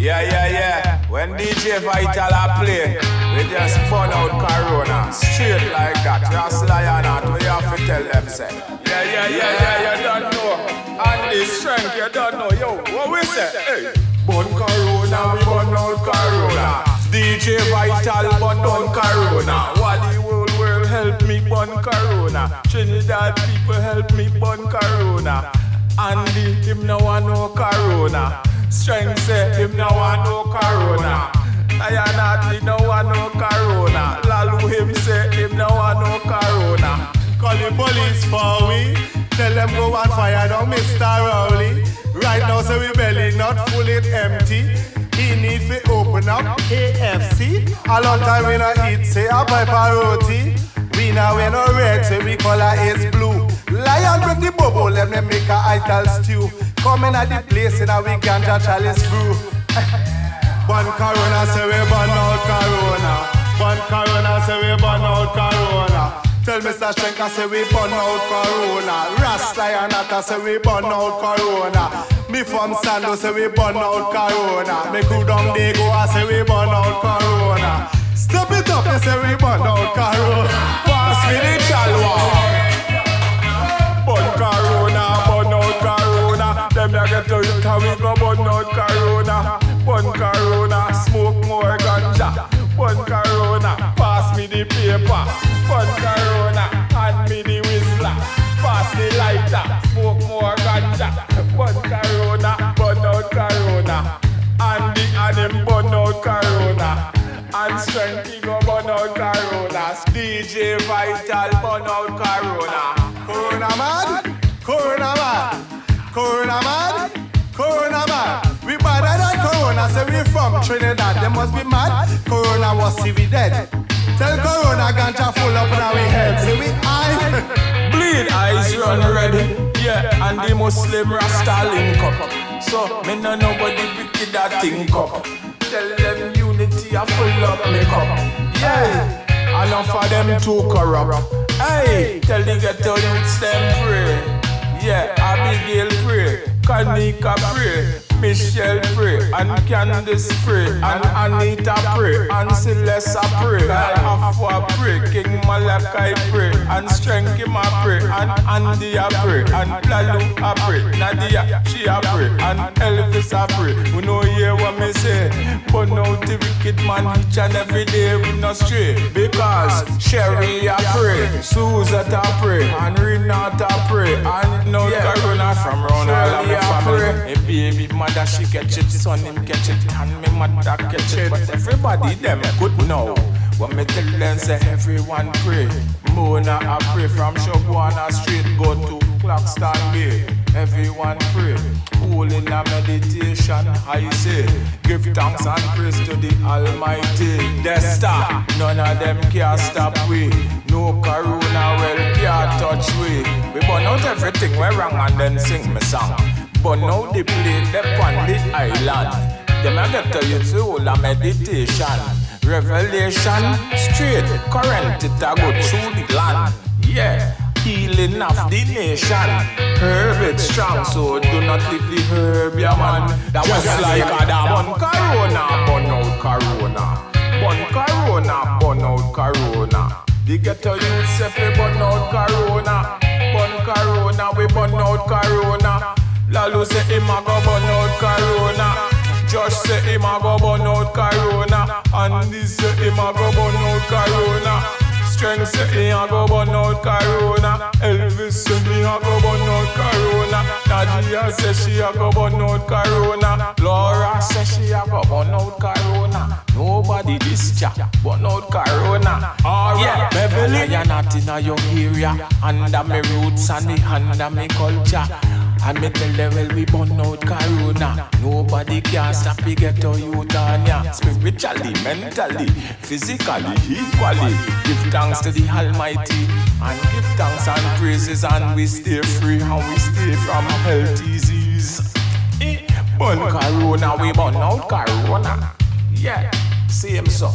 Yeah. When DJ Vital a play, we just burn out Corona. Straight like that. Just lion out, we have to tell them, say. Yeah, you don't know. And the strength, you don't know. Yo, what we say? Hey, burn Corona, we burn out Corona. DJ Vital burn out Corona. What the whole world help me burn Corona. Trinidad people help me burn Corona. Andy, him no want no Corona. Strength say him no want no Corona. Ayanati no want no Corona. Lalu him say him no want no Corona. Call the police for we. Tell them go and fire down Mr. Rowley. Right now say we belly not full, it empty. He need to open up KFC. A long time we not eat say a pepper roti. We now we no red say we color is blue. Lion with the bubble, let me make a ital stew. Coming at the place in a we ganja chalice brew. Burn Corona, say we burn out Corona. Burn Corona, say we burn out Corona. Tell Mr. Strength, say we burn out Corona. Rasta and Atta, say we burn out Corona. Me from Sando, say we burn out Corona. Me crew down they go, I say we burn out Corona. Step it up, they say we burn out Corona. Pass me the chalwa. Burn Corona, burn out Corona. Them ya get to it and we go burn out Corona. Burn Corona, smoke more ganja. Burn Corona, pass me the paper. Burn Corona, hand me the whistler. Pass the lighter, smoke more ganja. Burn Corona, burn out Corona. Andy and him burn out Corona. And Strengthy go burn out Corona. DJ Vital burn out Corona. Corona mad, Corona mad, Corona mad, Corona mad. We better than Corona, say we from Trinidad. They must be mad. Corona was see we dead. Tell Corona ganja full up in our head. Say we eye. Bleed eyes run red. Yeah, and the Muslim Rasta link up. So me no nobody wicked that think up. Tell them unity a full up me cup. Yeah, enough of them too corrupt. Hey, tell the ghetto youths them pray. Yeah, Abigail pray, Kanika pray, Michelle pray, and Candice pray, and Anita pray, and Celeste pray, and Afua pray, King Malachi pray, and Strength him pray, and Andy pray, and Lalu pray, Nadia she pray, and Elvis pray. We know hear what me say, but now the wicked man each and every day we not stray, because Sherry pray, Suzette pray, and Renata pray, and no Corona from round all of my family. My baby mother she catch it, son him catch it, and me mother catch it. But everybody them good know. When me tell them say everyone pray. Mona I pray from Shogwana Street go to Claxton Bay. Everyone pray. All in a meditation I say. Give thanks and praise to the Almighty. They stop, none of them can stop we. No Corona well can't touch we. We burn out everything we wrong and then sing me song. But now they play them on the island. Them I get to you to all a meditation. Revelation straight current it a go through the land. Yeah, healing of the nation. Herb it strong, so do not leave the herb, yeah man. That was like a burn Corona, burn out Corona. Burn Corona, burn out Corona. The ghetto youth say we burn out Corona. Burn Corona, we burn out Corona. Lalu say him a go burn out Corona. Josh say him a go burn out Corona. Andy say him a go burn out Corona. Strength say he a go burn out Corona. Elvis say he a go burn out Corona. Nadia say she a go burn out Corona. Laura say she a go burn out Corona. Nobody this chat burn out Corona. Alright, Beverly, you're not in your area. Under me roots and the under me culture. And me tell them well we burn out Corona. Nobody can stop the ghetto youth on ya. Spiritually, mentally, physically, equally. Give thanks to the Almighty and give thanks and praises, and we stay free and we stay from health disease. Burn Corona, we burn out Corona. Yeah, same so.